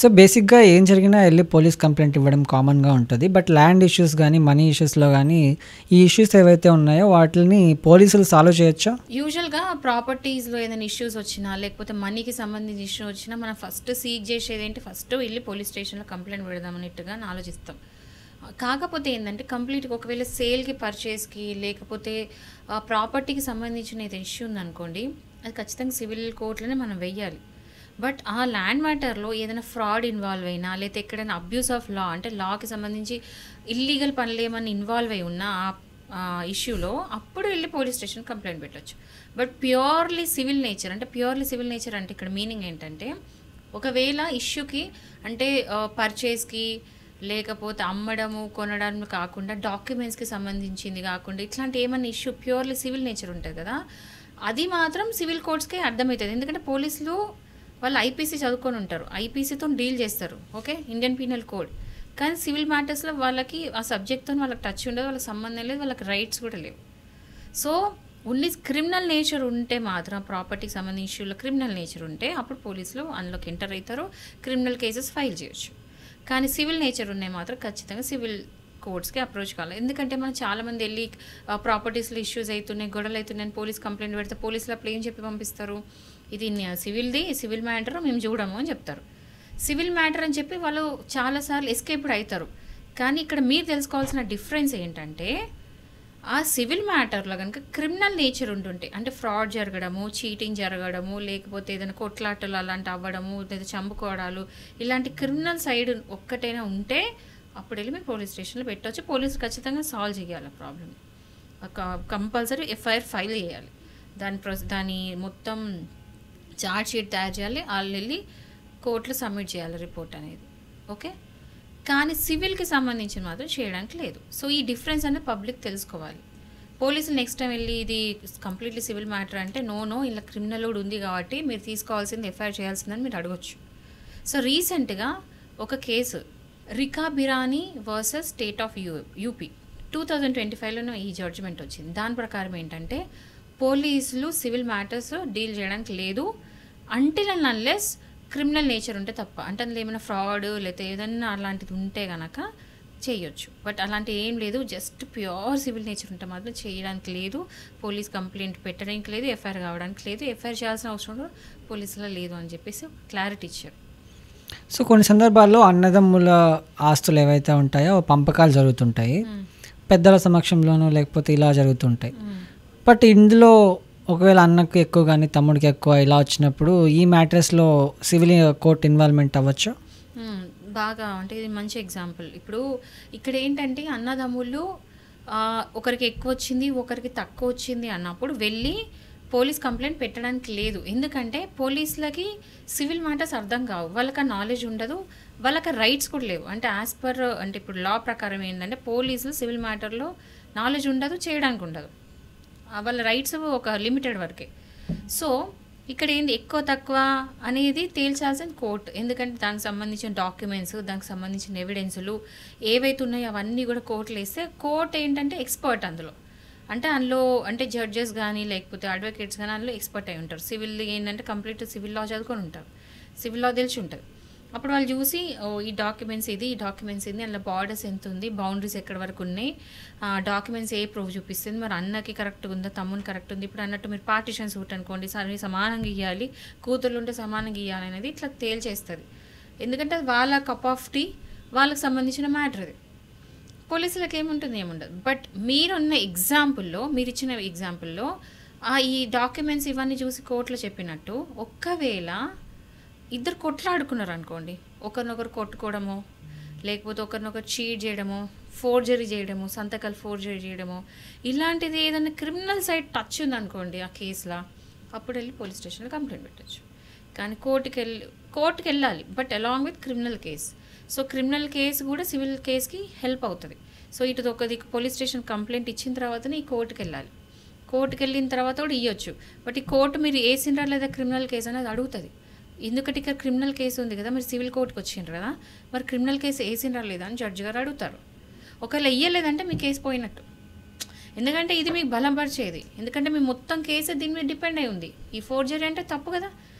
So బేసిక్‌గా ఏం జరిగినా ఎళ్లి పోలీస్ కంప్లెయింట్ ఇవ్వడం కామన్‌గా ఉంటది. బట్ ల్యాండ్ ఇష్యూస్ గానీ, మనీ ఇష్యూస్‌లో గానీ ఈ ఇష్యూస్ ఏవైతే ఉన్నాయో వాటిల్ని పోలీసులు సాల్వ్ చేయొచ్చా? యూజువల్‌గా ప్రాపర్టీస్‌లో ఏదైనా ఇష్యూస్ వచ్చినా, లేకపోతే మనీకి సంబంధించిన ఇష్యూ వచ్చినా మనం ఫస్ట్ సీక్ చేసేదేంటి, ఫస్ట్ వెళ్లి పోలీస్ స్టేషన్‌లో కంప్లెయింట్ పెడదాం అన్నట్టుగా ఆలోచిస్తాం. కాకపోతే ఏందంటే కంప్లీట్‌గా ఒకవేళ సేల్‌కి, పర్చేస్‌కి లేకపోతే ప్రాపర్టీకి సంబంధించిన ఏదైనా ఇష్యూ ఉందనుకోండి, అది ఖచ్చితంగా సివిల్ కోర్ట్‌లోనే మనం వెయ్యాలి. బట్ ఆ ల్యాండ్ మ్యాటర్‌లో ఏదైనా ఫ్రాడ్ ఇన్వాల్వ్ అయినా, లేతే ఎక్కడైనా అబ్యూస్ ఆఫ్ లా అంటే లాకి సంబంధించి ఇల్లీగల్ పనులేమన్నా ఇన్వాల్వ్ అయి ఉన్నా ఇష్యూలో అప్పుడు వెళ్ళి పోలీస్ స్టేషన్ కంప్లైంట్ పెట్టొచ్చు. బట్ ప్యూర్లీ సివిల్ నేచర్ అంటే ఇక్కడ మీనింగ్ ఏంటంటే ఒకవేళ ఇష్యూకి అంటే పర్చేస్‌కి లేకపోతే అమ్మడము, కొనడం కాకుండా డాక్యుమెంట్స్‌కి సంబంధించింది కాకుండా ఇట్లాంటి ఏమన్నా ఇష్యూ ప్యూర్లీ సివిల్ నేచర్ ఉంటది కదా! అది మాత్రం సివిల్ కోర్ట్స్‌కే అర్థమైతది. ఎందుకంటే పోలీసులు వాళ్ళు ఐపీసీ చదువుకొని ఉంటారు. ఐపీసీతోని డీల్ చేస్తారు. ఓకే. Indian penal code. కానీ సివిల్ మ్యాటర్స్‌లో వాళ్ళకి ఆ సబ్జెక్ట్‌తోని వాళ్ళకి టచ్ ఉండదు. వాళ్ళకి సంబంధం లేదు. వాళ్ళకి రైట్స్ కూడా లేవు. సో, ఓన్లీ క్రిమినల్ నేచర్ ఉంటే మాత్రం ప్రాపర్టీకి సంబంధించిన ఇష్యూలో క్రిమినల్ నేచర్ ఉంటే అప్పుడు పోలీసులు అందులోకి ఎంటర్ అవుతారు. క్రిమినల్ కేసెస్ ఫైల్ చేయొచ్చు. కానీ సివిల్ నేచర్ ఉన్నాయి మాత్రం ఖచ్చితంగా సివిల్ కోర్ట్స్‌కి అప్రోచ్ కావాలి. ఎందుకంటే మనం చాలామంది వెళ్ళి ప్రాపర్టీస్‌లో ఇష్యూస్ అవుతున్నాయి, గొడవలు అవుతున్నాయని పోలీస్ కంప్లైంట్ పెడితే పోలీసులు అప్పుడు ఏం చెప్పి పంపిస్తారు? ఇది సివిల్ మ్యాటర్ మేము చూడము అని చెప్తారు. సివిల్ మ్యాటర్ అని చెప్పి వాళ్ళు చాలాసార్లు ఎస్కేప్డ్ అవుతారు. కానీ ఇక్కడ మీరు తెలుసుకోవాల్సిన డిఫరెన్స్ ఏంటంటే ఆ సివిల్ మ్యాటర్లో కనుక క్రిమినల్ నేచర్ ఉంటుంటే అంటే ఫ్రాడ్ జరగడము, చీటింగ్ జరగడము, లేకపోతే ఏదైనా కొట్లాటలు అలాంటి అవ్వడము, లేదా చంపుకోవడాలు ఇలాంటి క్రిమినల్ సైడ్ ఒక్కటైనా ఉంటే అప్పుడు వెళ్ళి మీరు పోలీస్ స్టేషన్లో పెట్టవచ్చు. పోలీసులు ఖచ్చితంగా సాల్వ్ చేయాలి ఆ ప్రాబ్లమ్. కంపల్సరీ ఎఫ్ఐఆర్ ఫైల్ చేయాలి. దాని మొత్తం చార్జ్ షీట్ తయారు చేయాలి. వాళ్ళు వెళ్ళి కోర్టులో సబ్మిట్ చేయాలి రిపోర్ట్ అనేది. ఓకే. కానీ సివిల్కి సంబంధించి మాత్రం చేయడానికి లేదు. సో ఈ డిఫరెన్స్ అనేది పబ్లిక్ తెలుసుకోవాలి. పోలీసులు నెక్స్ట్ టైం వెళ్ళి ఇది కంప్లీట్లీ సివిల్ మ్యాటర్ అంటే నో ఇలా క్రిమినల్ కూడా ఉంది కాబట్టి మీరు తీసుకోవాల్సింది ఎఫ్ఐఆర్ చేయాల్సిందని మీరు అడగొచ్చు. సో రీసెంట్గా ఒక కేసు రికా బిరానీ వర్సెస్ స్టేట్ ఆఫ్ యూపీ 2025లోనే ఈ జడ్జిమెంట్ వచ్చింది. దాని ప్రకారం ఏంటంటే పోలీసులు సివిల్ మ్యాటర్స్ డీల్ చేయడానికి లేదు until and unless criminal nature ఉంటే తప్ప. అంటే అందులో ఏమైనా ఫ్రాడ్ లేకపోతే ఏదన్నా అలాంటిది ఉంటే కనుక చేయొచ్చు. బట్ అలాంటి ఏం లేదు. జస్ట్ ప్యూర్ సివిల్ నేచర్ ఉంటే మాత్రం చేయడానికి లేదు. పోలీస్ కంప్లైంట్ పెట్టడానికి లేదు. ఎఫ్ఐఆర్ కావడానికి లేదు. ఎఫ్ఐఆర్ చేయాల్సిన అవసరం కూడా పోలీసులో లేదు అని చెప్పేసి క్లారిటీ ఇచ్చారు. సో కొన్ని సందర్భాల్లో అన్నదమ్ముల ఆస్తులు ఏవైతే ఉంటాయో పంపకాలు జరుగుతుంటాయి. పెద్దల సమక్షంలోనూ లేకపోతే ఇలా జరుగుతుంటాయి. బట్ ఇందులో ఒకవేళ అన్నకు ఎక్కువ కానీ తమ్ముడికి ఎక్కువ ఇలా వచ్చినప్పుడు ఈ మ్యాటర్స్లో సివిల్ కోర్ట్ ఇన్వాల్వ్మెంట్ అవ్వచ్చు. బాగా అంటే ఇది మంచి ఎగ్జాంపుల్. ఇప్పుడు ఇక్కడ ఏంటంటే అన్నదమ్ముళ్ళు ఒకరికి ఎక్కువ వచ్చింది, ఒకరికి తక్కువ వచ్చింది అన్నప్పుడు వెళ్ళి పోలీస్ కంప్లైంట్ పెట్టడానికి లేదు. ఎందుకంటే పోలీసులకి సివిల్ మ్యాటర్స్ అర్థం కావు. వాళ్ళకి నాలెడ్జ్ ఉండదు. వాళ్ళకి రైట్స్ కూడా లేవు. అంటే యాజ్ పర్ అంటే ఇప్పుడు లా ప్రకారం ఏంటంటే పోలీసులు సివిల్ మ్యాటర్లో నాలెడ్జ్ ఉండదు, చేయడానికి ఉండదు. వాళ్ళ రైట్స్ ఒక లిమిటెడ్ వరకే. సో ఇక్కడ ఏంది ఎక్కువ తక్కువ అనేది తేల్చాల్సిన కోర్టు. ఎందుకంటే దానికి సంబంధించిన డాక్యుమెంట్స్, దానికి సంబంధించిన ఎవిడెన్సులు ఏవైతే ఉన్నాయో అవన్నీ కూడా కోర్టులో వేస్తే కోర్టు ఏంటంటే ఎక్స్పర్ట్ అందులో. అంటే అందులో అంటే జడ్జెస్ కానీ లేకపోతే అడ్వకేట్స్ కానీ అందులో ఎక్స్పర్ట్ అయి ఉంటారు. సివిల్ ఏంటంటే కంప్లీట్ సివిల్ లా చదువుకొని ఉంటారు. సివిల్ లా తెలిసి ఉంటుంది. అప్పుడు వాళ్ళు చూసి ఈ డాక్యుమెంట్స్ ఇది అందులో బార్డర్స్ ఎంత ఉంది, బౌండరీస్ ఎక్కడి వరకు ఉన్నాయి, డాక్యుమెంట్స్ ఏ ప్రూఫ్ చూపిస్తుంది, మరి అన్నకి కరెక్ట్గా ఉందా, తమ్ముని కరెక్ట్ ఉంది. ఇప్పుడు అన్నట్టు మీరు పార్టీషన్ సూట్ అనుకోండి, సరే సమానంగా ఇవ్వాలి, కూతుర్లు ఉంటే సమానంగా ఇవ్వాలి అనేది ఇట్లా తేల్చేస్తుంది. ఎందుకంటే అది వాళ్ళ కప్ ఆఫ్ టీ, వాళ్ళకి సంబంధించిన మ్యాటర్ అది. పోలీసులకు ఏముండదు. బట్ మీరున్న ఎగ్జాంపుల్లో, మీరు ఇచ్చిన ఎగ్జాంపుల్లో ఈ డాక్యుమెంట్స్ ఇవన్నీ చూసి కోర్టులో చెప్పినట్టు ఒక్కవేళ ఇద్దరు కొట్లాడుకున్నారు అనుకోండి, ఒకరినొకరు కొట్టుకోవడము, లేకపోతే ఒకరినొకరు చీట్ చేయడము, ఫోర్జరీ చేయడము, సంతకాలు ఫోర్జరీ చేయడము, ఇలాంటిది ఏదైనా క్రిమినల్ సైడ్ టచ్ ఉందనుకోండి ఆ కేసులో, అప్పుడు వెళ్ళి పోలీస్ స్టేషన్లో కంప్లైంట్ పెట్టచ్చు. కానీ కోర్టుకి వెళ్ళాలి, but along with criminal case. So criminal case కూడా సివిల్ కేసుకి హెల్ప్ అవుతుంది. సో ఇటు ఒక దిక్కు పోలీస్ స్టేషన్ కంప్లైంట్ ఇచ్చిన తర్వాతనే ఈ కోర్టుకి వెళ్ళాలి. కోర్టుకి వెళ్ళిన తర్వాత కూడా ఇవ్వచ్చు. బట్ ఈ కోర్టు మీరు వేసిండ్రా లేదా క్రిమినల్ కేసు అనేది అడుగుతుంది. ఎందుకంటే ఇక్కడ క్రిమినల్ కేసు ఉంది కదా, మీరు సివిల్ కోర్టుకి వచ్చిండ్రు కదా, మరి క్రిమినల్ కేసు వేసిండ్రా లేదా అని జడ్జి గారు అడుగుతారు. ఒకవేళ ఇయ్యలేదంటే మీ కేసు పోయినట్టు. ఎందుకంటే ఇది మీకు బలం పరిచేది. ఎందుకంటే మీ మొత్తం కేసు దీని మీద డిపెండ్ అయి ఉంది. ఈ ఫోర్జరీ అంటే తప్పు కదా.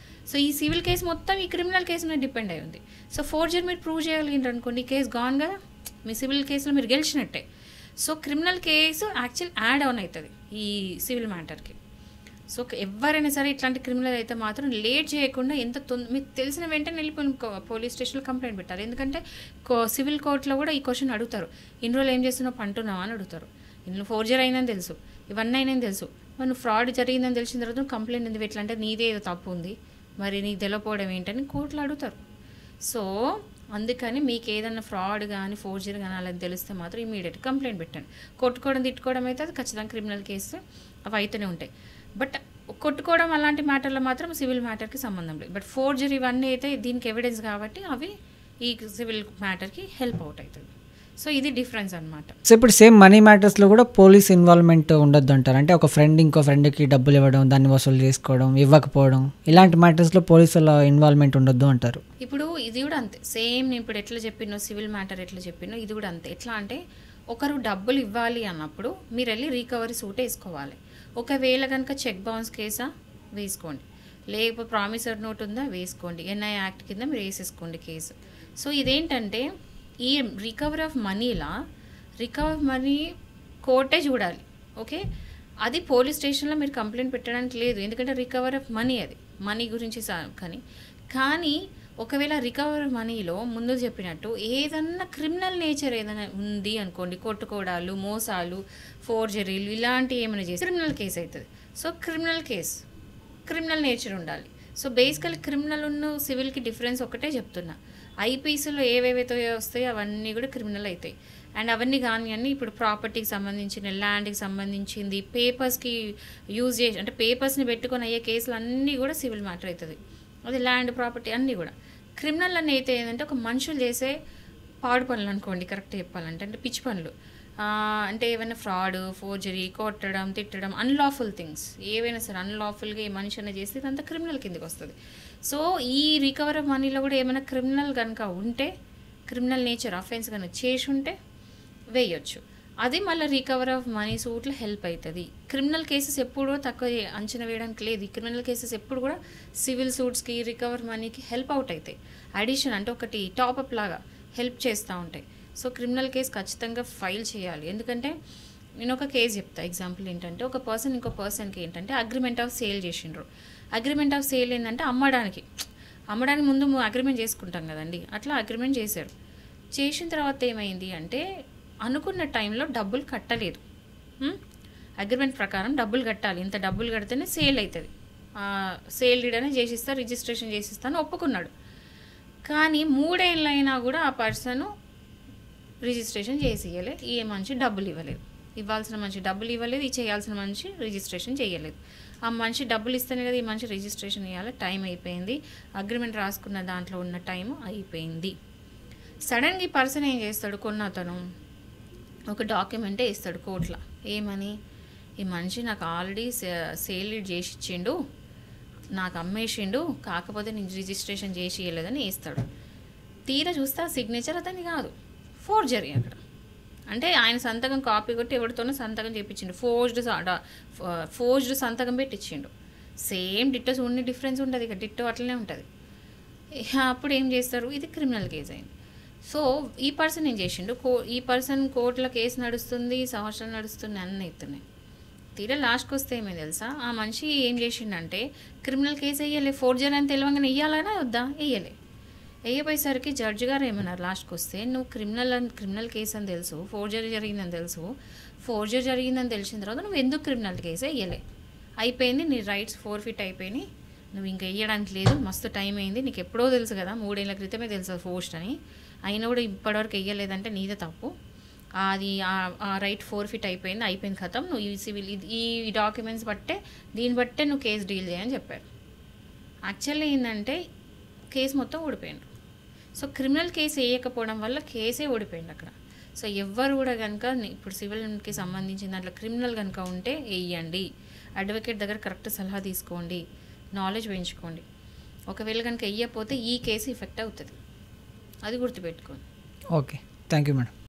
సో ఈ సివిల్ కేసు మొత్తం ఈ క్రిమినల్ కేసు మీద డిపెండ్ అయి ఉంది. సో ఫోర్జరీ మీరు ప్రూవ్ చేయగలిగినారు అనుకోండి, ఈ కేసు గాన్ కదా, మీ సివిల్ కేసులో మీరు గెలిచినట్టే. So criminal case actual add on అవుతుంది ఈ సివిల్ మ్యాటర్కి. సో ఎవరైనా సరే ఇట్లాంటి క్రిమినల్ అయితే మాత్రం లేట్ చేయకుండా మీకు తెలిసిన వెంటనే వెళ్ళిపోయిన పోలీస్ స్టేషన్లో కంప్లైంట్ పెట్టాలి. ఎందుకంటే సివిల్ కోర్టులో కూడా ఈ క్వశ్చన్ అడుగుతారు, ఇన్ని రోజులు ఏం చేస్తున్నావు పంటున్నావా అని అడుగుతారు. ఇందులో ఫోర్జరీ అయిందని తెలుసు, ఇవన్నీ అయినని తెలుసు, మరి నువ్వు ఫ్రాడ్ జరిగిందని తెలిసిన తర్వాత నువ్వు కంప్లైంట్ ఎందుకు ఎట్లా అంటే నీదే ఏదో తప్పు ఉంది, మరి నీకు తెలియకపోవడం ఏంటని కోర్టులో అడుగుతారు. సో అందుకని మీకు ఏదైనా ఫ్రాడ్ కానీ ఫోర్జరీ కానీ అలా తెలిస్తే మాత్రం ఇమీడియట్ కంప్లైంట్ పెట్టండి. కొట్టుకోవడం తిట్టుకోవడం అయితే అది ఖచ్చితంగా క్రిమినల్ కేసు అవి అయితేనే ఉంటాయి. బట్ కొట్టుకోవడం అలాంటి మ్యాటర్లో మాత్రం సివిల్ మ్యాటర్కి సంబంధం లేదు. బట్ ఫోర్జరీ ఇవన్నీ అయితే దీనికి ఎవిడెన్స్ కాబట్టి అవి ఈ సివిల్ మ్యాటర్కి హెల్ప్ అవుట్ అవుతుంది. సో ఇది డిఫరెన్స్ అనమాట. సో ఇప్పుడు సేమ్ మనీ మ్యాటర్స్లో కూడా పోలీస్ ఇన్వాల్వ్మెంట్ ఉండొద్దు అంటారు. అంటే ఒక ఫ్రెండ్ ఇంకో ఫ్రెండ్కి డబ్బులు ఇవ్వడం, దాన్ని వసూలు చేసుకోవడం, ఇవ్వకపోవడం, ఇలాంటి మ్యాటర్స్లో పోలీసుల ఇన్వాల్వ్మెంట్ ఉండొద్దు అంటారు. ఇప్పుడు ఇది కూడా అంతే, సేమ్ నేను ఇప్పుడు ఎట్లా చెప్పినో సివిల్ మ్యాటర్ ఎట్లా చెప్పినో ఇది కూడా అంతే. ఎట్లా అంటే ఒకరు డబ్బులు ఇవ్వాలి అన్నప్పుడు మీరు వెళ్ళి రికవరీ సూట్ వేసుకోవాలి. ఒకవేళ కనుక చెక్ బౌన్స్ కేసా వేసుకోండి, లేకపోతే ప్రామిసర్ నోట్ ఉందా వేసుకోండి, ఎన్ఐ యాక్ట్ కింద మీరు వేసేసుకోండి కేసు. సో ఇదేంటంటే ఈ రికవరీ ఆఫ్ మనీలా రికవర్ మనీ కోర్టే చూడాలి. ఓకే, అది పోలీస్ స్టేషన్లో మీరు కంప్లైంట్ పెట్టడానికి లేదు, ఎందుకంటే రికవరీ ఆఫ్ మనీ అది మనీ గురించి కానీ ఒకవేళ రికవరీ మనీలో ముందు చెప్పినట్టు ఏదన్నా క్రిమినల్ నేచర్ ఏదైనా ఉంది అనుకోండి, కొట్టుకోవడాలు, మోసాలు, ఫోర్జరీలు ఇలాంటివి ఏమైనా చేసి క్రిమినల్ కేసు అవుతుంది. సో క్రిమినల్ నేచర్ ఉండాలి. సో బేసికలీ క్రిమినల్ ఉన్న సివిల్కి డిఫరెన్స్ ఒకటే చెప్తున్నా. ఐపీసీలో ఏవేవైతే వస్తాయో అవన్నీ కూడా క్రిమినల్ అవుతాయి. అండ్ అవన్నీ కానీ అన్నీ ఇప్పుడు ప్రాపర్టీకి సంబంధించిన, ల్యాండ్కి సంబంధించింది, పేపర్స్కి యూజ్ చేసి అంటే పేపర్స్ని పెట్టుకొని అయ్యే కేసులు అన్నీ కూడా సివిల్ మ్యాటర్ అవుతుంది. అది ల్యాండ్ ప్రాపర్టీ అన్నీ కూడా. క్రిమినల్ అని అయితే ఏంటంటే ఒక మనుషులు చేసే పాడు పనులు అనుకోండి, కరెక్ట్ చెప్పాలంటే, అంటే పిచ్చి పనులు, అంటే ఏమైనా ఫ్రాడ్, ఫోర్జరీ, కొట్టడం, తిట్టడం, అన్లాఫుల్ థింగ్స్ ఏవైనా సరే అన్లాఫుల్గా ఏ మనిషి అనేది చేస్తే ఇదంతా క్రిమినల్ కిందకి వస్తుంది. సో ఈ రికవర్ ఆఫ్ మనీలో కూడా ఏమైనా క్రిమినల్ కనుక ఉంటే, క్రిమినల్ నేచర్ అఫెన్స్ కనుక చేసి ఉంటే వేయొచ్చు. అది మళ్ళీ రికవర్ ఆఫ్ మనీ సూట్లో హెల్ప్ అవుతుంది. క్రిమినల్ కేసెస్ ఎప్పుడు తక్కువ అంచనా వేయడానికి లేదు. ఈ క్రిమినల్ కేసెస్ ఎప్పుడు కూడా సివిల్ సూట్స్కి, రికవర్ మనీకి హెల్ప్ అవుట్ అవుతాయి. అడిషన్ అంటే ఒకటి టాపప్ లాగా హెల్ప్ చేస్తూ ఉంటాయి. సో క్రిమినల్ కేసు ఖచ్చితంగా ఫైల్ చేయాలి. ఎందుకంటే నేను ఒక కేసు చెప్తా. ఎగ్జాంపుల్ ఏంటంటే ఒక పర్సన్ ఇంకో పర్సన్కి ఏంటంటే అగ్రిమెంట్ ఆఫ్ సేల్ చేసిండ్రు. అగ్రిమెంట్ ఆఫ్ సేల్ ఏంటంటే అమ్మడానికి ముందు అగ్రిమెంట్ చేసుకుంటాం కదండి, అట్లా అగ్రిమెంట్ చేశారు. చేసిన తర్వాత ఏమైంది అంటే అనుకున్న టైంలో డబ్బులు కట్టలేదు. అగ్రిమెంట్ ప్రకారం డబ్బులు కట్టాలి, ఇంత డబ్బులు కడితేనే సేల్ అవుతుంది, సేల్ డీడ్ అనేది చేసిస్తా, రిజిస్ట్రేషన్ చేసిస్తాను ఒప్పుకున్నాడు. కానీ 3 ఏళ్ళు అయినా కూడా ఆ పర్సన్ రిజిస్ట్రేషన్ చేసి ఇవ్వలేదు. ఈ మనిషి డబ్బులు ఇవ్వలేదు, ఇవ్వాల్సిన మనిషి డబ్బులు ఇవ్వలేదు, ఈ చేయాల్సిన మనిషి రిజిస్ట్రేషన్ చేయలేదు. ఆ మనిషి డబ్బులు ఇస్తేనే కదా ఈ మనిషి రిజిస్ట్రేషన్ చేయాలి. టైం అయిపోయింది, అగ్రిమెంట్ రాసుకున్న దాంట్లో ఉన్న టైం అయిపోయింది. సడన్గా ఈ పర్సన్ ఏం చేస్తాడు, కొన్నతను ఒక డాక్యుమెంటే ఇస్తాడు కోర్టులో. ఏమని, ఈ మనిషి నాకు ఆల్రెడీ సేల్ చేసి ఇచ్చిండు, నాకు అమ్మేసిండు, కాకపోతే నేను రిజిస్ట్రేషన్ చేసి ఇవ్వలేదని వేస్తాడు. తీరా చూస్తే ఆ సిగ్నేచర్ అతని కాదు, ఫోర్జరీ అక్కడ. అంటే ఆయన సంతకం కాపీ కొట్టి ఎవరితోనో సంతకం చేయించిండు, ఫోర్జ్డ్ సంతకం పెట్టించిండు. సేమ్ డిట్టోస్ ఓన్లీ డిఫరెన్స్ ఉంటుంది, ఇక డిట్టో అట్లనే ఉంటుంది. అప్పుడు ఏం చేస్తారు, ఇది క్రిమినల్ కేసు అయింది. సో ఈ పర్సన్ ఏం చేసిండు, ఈ పర్సన్ కోర్టులో కేసు నడుస్తుంది, సంవత్సరం నడుస్తుంది, అన్నీ అవుతున్నాయి. తీరా లాస్ట్కి వస్తే ఏమో తెలుసా, ఆ మనిషి ఏం చేసిండంటే క్రిమినల్ కేసు వేయలే, ఫోర్జరీ అని తెలియగానే వేయాలనా వద్దా, వేయలే. వేయపోయేసరికి జడ్జి గారు ఏమన్నారు లాస్ట్కి వస్తే, నువ్వు క్రిమినల్ కేసు అని తెలుసు, ఫోర్జరీ జరిగిందని తెలుసు, ఫోర్జరీ జరిగిందని తెలిసిన తర్వాత నువ్వు ఎందుకు క్రిమినల్ కేసు వేయలే, అయిపోయింది, నీ రైట్స్ ఫోర్ఫిట్ అయిపోయినాయి, నువ్వు ఇంకా వేయడానికి లేదు, మస్తు టైం అయింది, నీకు ఎప్పుడో తెలుసు కదా, 3 ఏళ్ల క్రితమే తెలుసు ఫోర్స్ట్ అని, అయినా కూడా ఇప్పటివరకు వేయలేదంటే నీదే తప్పు, అది ఆ రైట్ ఫోర్ఫిట్ అయిపోయింది ఖతం, నువ్వు ఈ సివిల్ ఈ డాక్యుమెంట్స్ దీన్ని బట్టే నువ్వు కేసు డీల్ చేయని చెప్పారు. యాక్చువల్లీ ఏంటంటే కేసు మొత్తం ఓడిపోయిండు. సో క్రిమినల్ కేసు వేయకపోవడం వల్ల కేసే ఓడిపోయింది అక్కడ. సో ఎవ్వరు కూడా కనుక ఇప్పుడు సివిల్కి సంబంధించిన దాంట్లో క్రిమినల్ కనుక ఉంటే వేయండి, అడ్వకేట్ దగ్గర కరెక్ట్ సలహా తీసుకోండి, నాలెడ్జ్ పెంచుకోండి. ఒకవేళ కనుక వేయకపోతే ఈ కేసు ఎఫెక్ట్ అవుతుంది, అది గుర్తుపెట్టుకోండి. Okay, thank you madam.